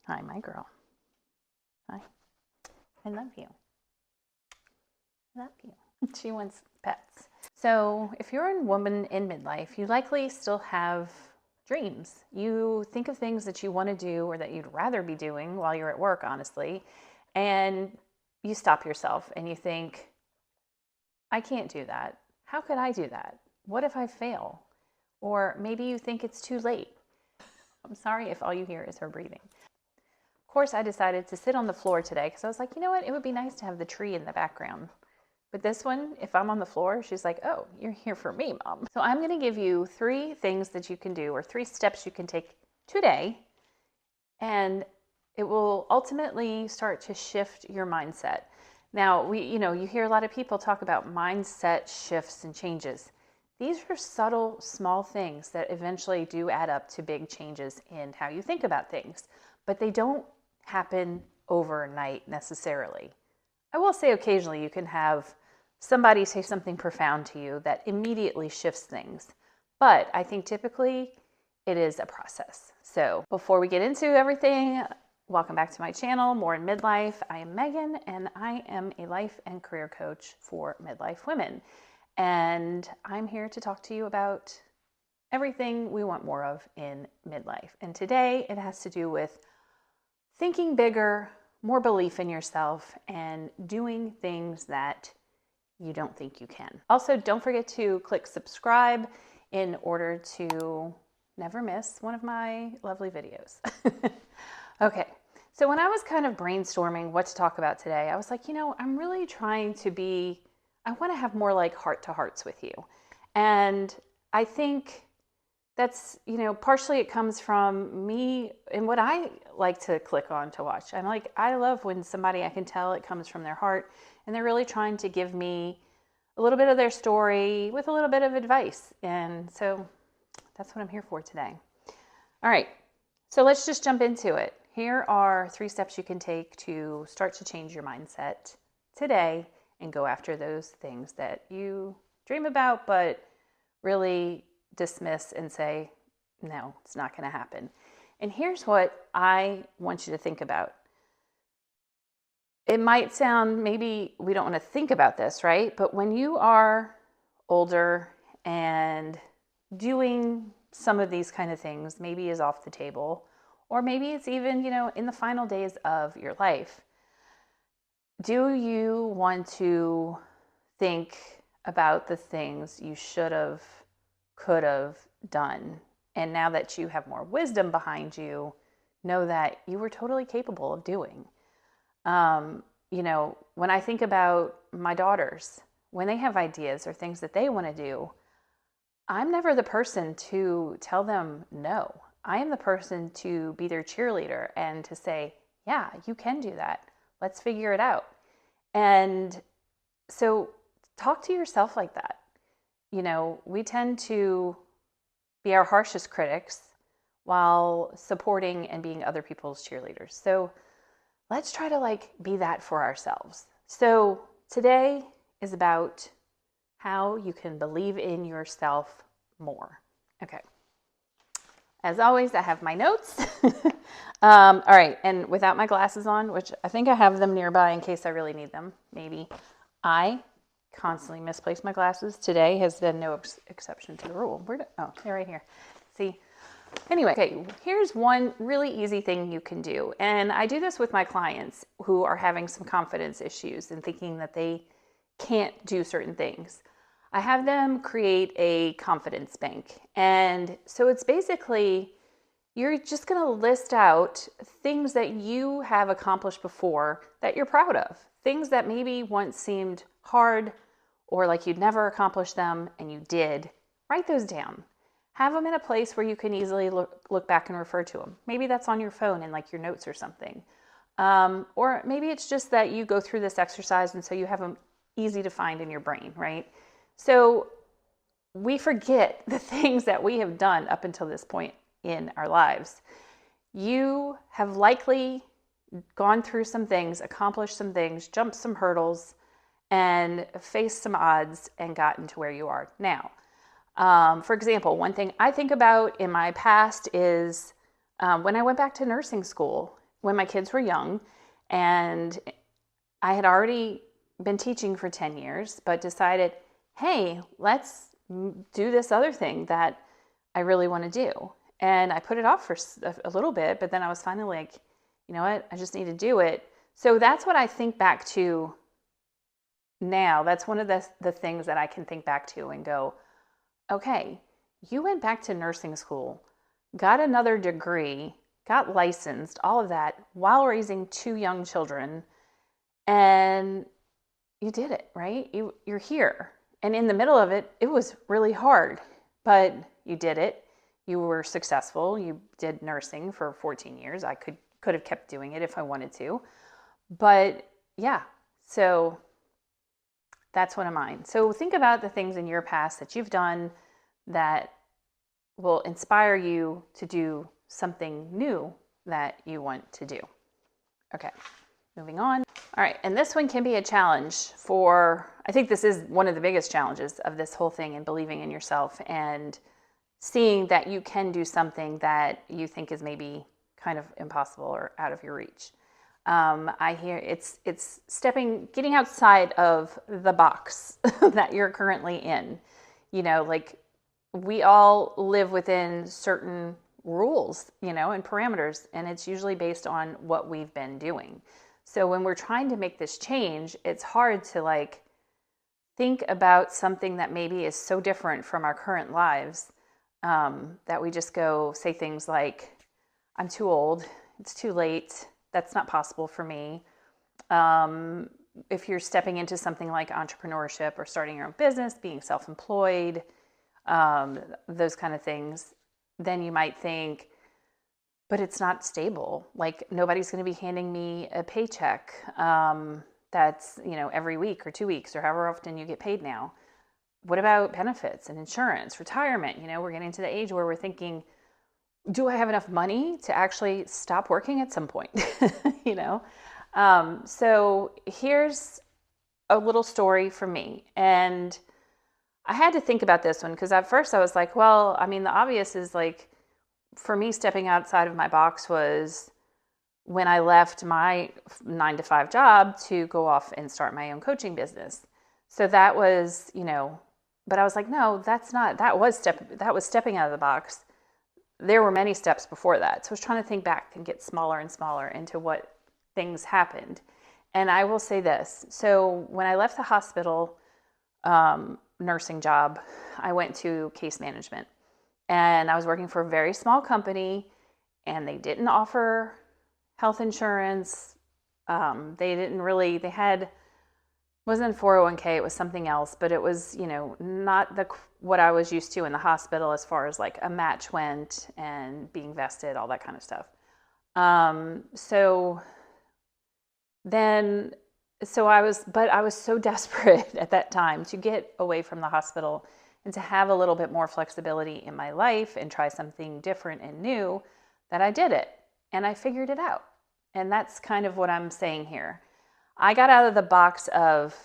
Hi, my girl. Hi. I love you. Love you. She wants pets. So if you're a woman in midlife, you likely still have dreams. You think of things that you want to do or that you'd rather be doing while you're at work, honestly, and you stop yourself and you think, I can't do that. How could I do that? What if I fail? Or maybe you think it's too late. I'm sorry if all you hear is her breathing. Of course, I decided to sit on the floor today because I was like, you know what? It would be nice to have the tree in the background. But this one, if I'm on the floor, she's like, oh, you're here for me, Mom. So I'm going to give you 3 things that you can do or 3 steps you can take today, and it will ultimately start to shift your mindset. Now, you hear a lot of people talk about mindset shifts and changes. These are subtle, small things that eventually do add up to big changes in how you think about things, but they don't happen overnight necessarily. I will say occasionally you can have somebody say something profound to you that immediately shifts things, but I think typically it is a process. So before we get into everything, welcome back to my channel, More in Midlife. I am Megan, and I am a life and career coach for midlife women. And I'm here to talk to you about everything we want more of in midlife. And today it has to do with thinking bigger, more belief in yourself, and doing things that you don't think you can. Also, don't forget to click subscribe in order to never miss one of my lovely videos. Okay, so when I was kind of brainstorming what to talk about today, I was like, I'm really trying to I want to have more like heart-to-hearts with you. And I think that's, partially it comes from me and what I like to click on to watch. I love when somebody, I can tell it comes from their heart and they're really trying to give me a little bit of their story with a little bit of advice. And so that's what I'm here for today. All right, so let's just jump into it. Here are 3 steps you can take to start to change your mindset today and go after those things that you dream about, but really dismiss and say, no, it's not going to happen. And here's what I want you to think about. It might sound, maybe we don't want to think about this, right? But when you are older and doing some of these kind of things, maybe is off the table, or maybe it's even, in the final days of your life, do you want to think about the things you should have, could have done? And now that you have more wisdom behind you, know that you were totally capable of doing. When I think about my daughters, when they have ideas or things that they want to do, I'm never the person to tell them no. I am the person to be their cheerleader and to say, yeah, you can do that. Let's figure it out. And so talk to yourself like that. We tend to be our harshest critics while supporting and being other people's cheerleaders. So let's try to be that for ourselves. So today is about how you can believe in yourself more. Okay. As always, I have my notes. All right. And without my glasses on, which I think I have them nearby in case I really need them, maybe. I constantly misplace my glasses. Today has been no exception to the rule. They're right here. See? Anyway, okay, here's one really easy thing you can do. And I do this with my clients who are having some confidence issues and thinking that they can't do certain things. I have them create a confidence bank. And so it's basically, you're just going to list out things that you have accomplished before that you're proud of. Things that maybe once seemed hard or like you'd never accomplish them and you did. Write those down. Have them in a place where you can easily look back and refer to them. Maybe that's on your phone in your notes or something. Or maybe it's just that you go through this exercise and so you have them easy to find in your brain, right? So we forget the things that we have done up until this point in our lives. You have likely gone through some things, accomplished some things, jumped some hurdles, and faced some odds and gotten to where you are now. For example, one thing I think about in my past is when I went back to nursing school. when my kids were young, and I had already been teaching for 10 years, but decided, hey, let's do this other thing that I really want to do. And I put it off for a little bit, but then I was finally like, you know what, I just need to do it. So that's what I think back to now. That's one of the things that I can think back to and go, okay, you went back to nursing school, got another degree, got licensed, all of that while raising 2 young children, and you did it, right? You're here. And in the middle of it, it was really hard, but you did it. You were successful. You did nursing for 14 years. I could have kept doing it if I wanted to. But yeah, so that's one of mine. So think about the things in your past that you've done that will inspire you to do something new that you want to do. Okay, moving on. All right, and this one can be a challenge for, I think this is one of the biggest challenges of this whole thing, and believing in yourself and seeing that you can do something that you think is maybe kind of impossible or out of your reach. I hear it's getting outside of the box that you're currently in. You know, like we all live within certain rules, you know, and parameters, and it's usually based on what we've been doing. So when we're trying to make this change, it's hard to like think about something that maybe is so different from our current lives that we just go say things like, I'm too old, it's too late, that's not possible for me. If you're stepping into something like entrepreneurship or starting your own business, being self-employed, those kind of things, then you might think, but it's not stable. Like nobody's going to be handing me a paycheck that's, you know, every week or 2 weeks or however often you get paid now. What about benefits and insurance, retirement? You know, we're getting to the age where we're thinking, do I have enough money to actually stop working at some point? You know? So here's a little story from me. And I had to think about this one because at first I was like, well, I mean, the obvious is like, for me, stepping outside of my box was when I left my 9-to-5 job to go off and start my own coaching business. So that was, you know, but I was like, no, that was stepping out of the box. There were many steps before that. So I was trying to think back and get smaller and smaller into what things happened. And I will say this. So when I left the hospital nursing job, I went to case management. And I was working for a very small company, and they didn't offer health insurance. They had, wasn't 401k, it was something else, but it was, you know, not what I was used to in the hospital as far as like a match went and being vested, all that kind of stuff. I was so desperate at that time to get away from the hospital and to have a little bit more flexibility in my life and try something different and new, that I did it and I figured it out. And that's kind of what I'm saying here. I got out of the box of,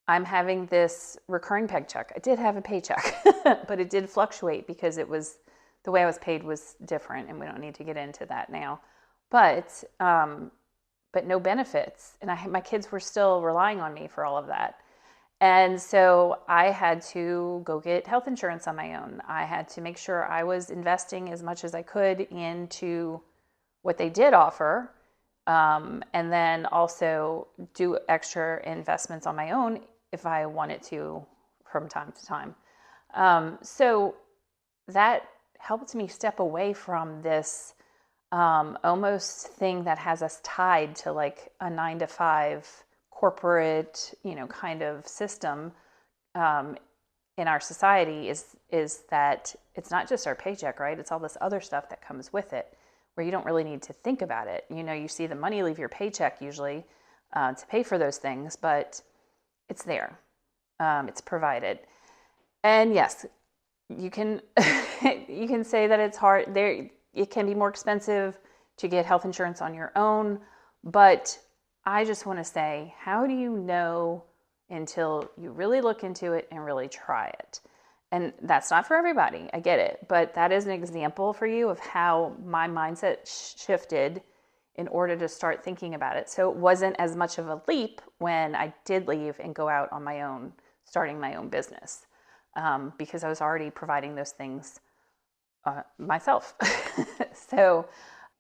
I'm having this recurring paycheck. I did have a paycheck, but it did fluctuate because it was, the way I was paid was different, and we don't need to get into that now. But no benefits. And my kids were still relying on me for all of that. And so I had to go get health insurance on my own. I had to make sure I was investing as much as I could into what they did offer, and then also do extra investments on my own if I wanted to from time to time. So that helped me step away from this almost thing that has us tied to like a 9-to-5 corporate, you know, kind of system in our society is that it's not just our paycheck, right? It's all this other stuff that comes with it where you don't really need to think about it. You know, you see the money leave your paycheck usually to pay for those things, but it's there. It's provided. And yes, you can you can say that it's hard. It can be more expensive to get health insurance on your own, but I just want to say, how do you know until you really look into it and really try it? And that's not for everybody. I get it. But that is an example for you of how my mindset shifted in order to start thinking about it. So it wasn't as much of a leap when I did leave and go out on my own, starting my own business, because I was already providing those things myself. So,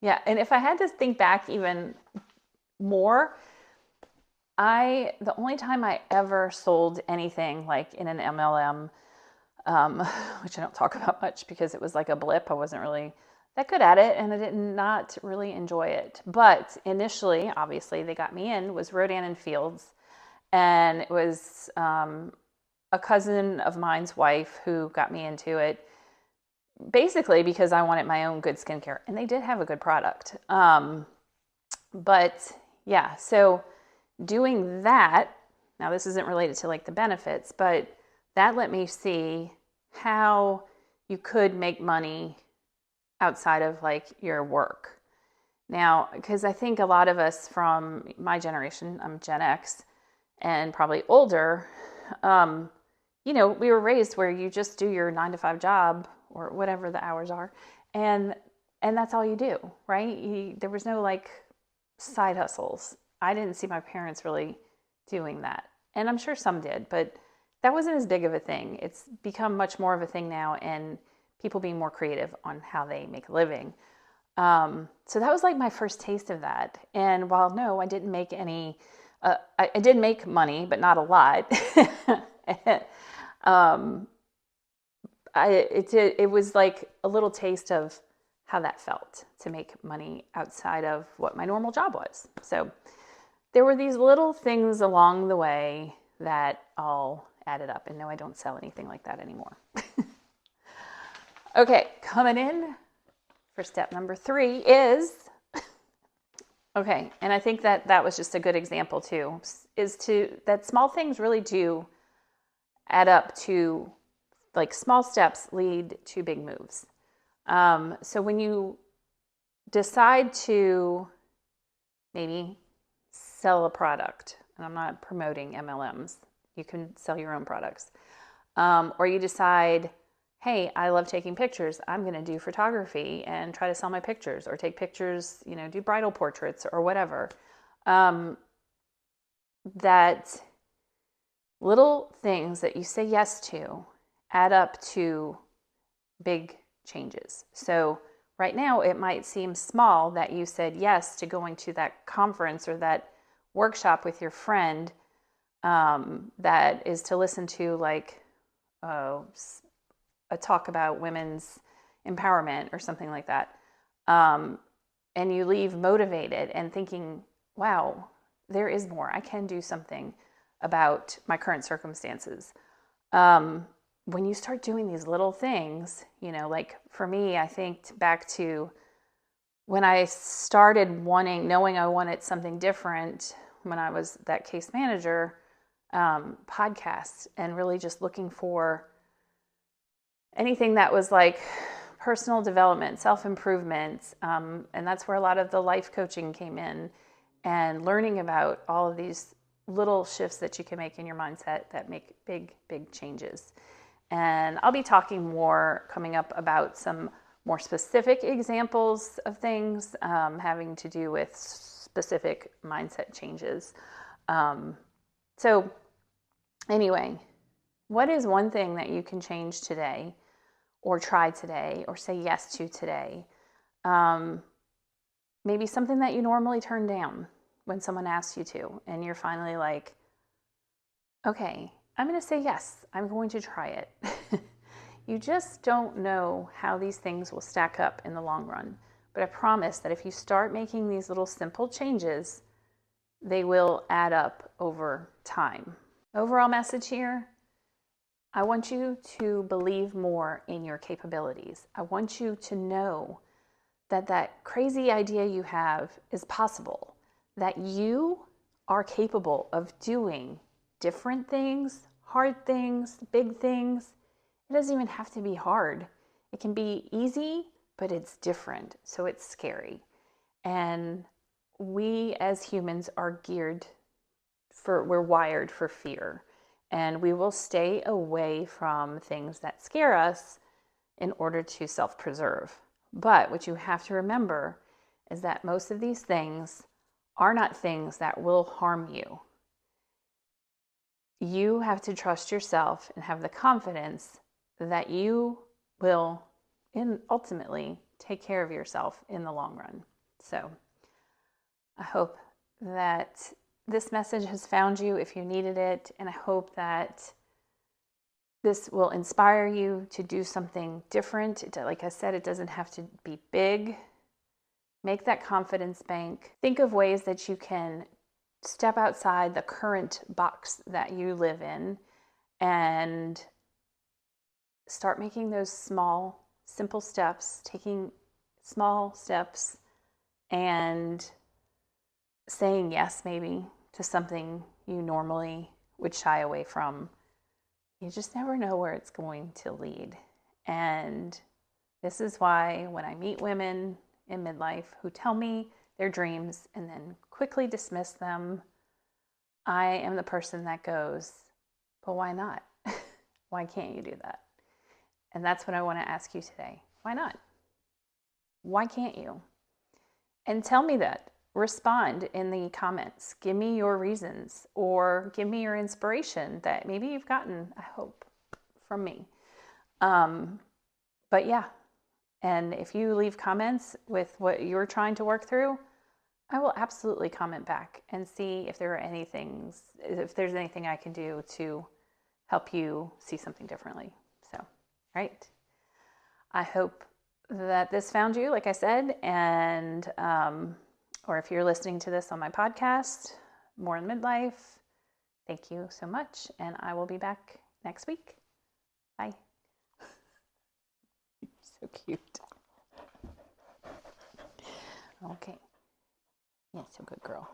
yeah. And if I had to think back even more, the only time I ever sold anything like in an MLM, which I don't talk about much because it was like a blip. I wasn't really that good at it and I did not really enjoy it. But initially, obviously, they got me in, was Rodan and Fields. And it was a cousin of mine's wife who got me into it, basically because I wanted my own good skincare. And they did have a good product. But yeah, so doing that, now this isn't related to like the benefits, but that let me see how you could make money outside of like your work. Now, because I think a lot of us from my generation, I'm Gen X and probably older, we were raised where you just do your 9-to-5 job or whatever the hours are. And that's all you do, right? There was no like side hustles. I didn't see my parents really doing that. And I'm sure some did, but that wasn't as big of a thing. It's become much more of a thing now, and people being more creative on how they make a living. So that was like my first taste of that. And while no, I didn't make any, I did make money, but not a lot. It was like a little taste of how that felt to make money outside of what my normal job was. So there were these little things along the way that all added up. And no, I don't sell anything like that anymore. Okay, coming in for step number 3 is, okay, and I think that was just a good example too, that small things really do add up to, like small steps lead to big moves. So when you decide to maybe sell a product, and I'm not promoting MLMs, you can sell your own products, or you decide, hey, I love taking pictures, I'm going to do photography and try to sell my pictures, or take pictures, do bridal portraits or whatever. That little things that you say yes to add up to big changes. So right now it might seem small that you said yes to going to that conference or that workshop with your friend, that is to listen to like a talk about women's empowerment or something like that. And you leave motivated and thinking, wow, there is more. I can do something about my current circumstances. When you start doing these little things, like for me, I think back to when I started knowing I wanted something different when I was that case manager, podcast, and really just looking for anything that was like personal development, self-improvement. And that's where a lot of the life coaching came in, and learning about all of these little shifts that you can make in your mindset that make big, big changes. And I'll be talking more coming up about some more specific examples of things having to do with specific mindset changes. So anyway, what is one thing that you can change today, or try today, or say yes to today? Maybe something that you normally turn down when someone asks you to, and you're finally like, okay, I'm going to say yes. I'm going to try it. You just don't know how these things will stack up in the long run. But I promise that if you start making these little simple changes, they will add up over time. Overall message here, I want you to believe more in your capabilities. I want you to know that that crazy idea you have is possible, that you are capable of doing different things, hard things, big things. It doesn't even have to be hard. It can be easy, but it's different, so it's scary. And we as humans are we're wired for fear. And we will stay away from things that scare us in order to self-preserve. But what you have to remember is that most of these things are not things that will harm you. You have to trust yourself and have the confidence that you will ultimately take care of yourself in the long run. So I hope that this message has found you if you needed it, and I hope that this will inspire you to do something different. Like I said, it doesn't have to be big. Make that confidence bank. Think of ways that you can step outside the current box that you live in and start making those small, simple steps, taking small steps and saying yes maybe to something you normally would shy away from. You just never know where it's going to lead. And this is why when I meet women in midlife who tell me their dreams and then quickly dismiss them, I am the person that goes, but why not? Why can't you do that? And that's what I want to ask you today. Why not? Why can't you? And tell me that. Respond in the comments. Give me your reasons or give me your inspiration that maybe you've gotten, I hope, from me. But yeah, and if you leave comments with what you're trying to work through, I will absolutely comment back and see if there's anything I can do to help you see something differently. So, right. I hope that this found you, like I said, and or if you're listening to this on my podcast, More in Midlife, thank you so much, and I will be back next week. Bye. So cute. Okay. Yeah, so good girl.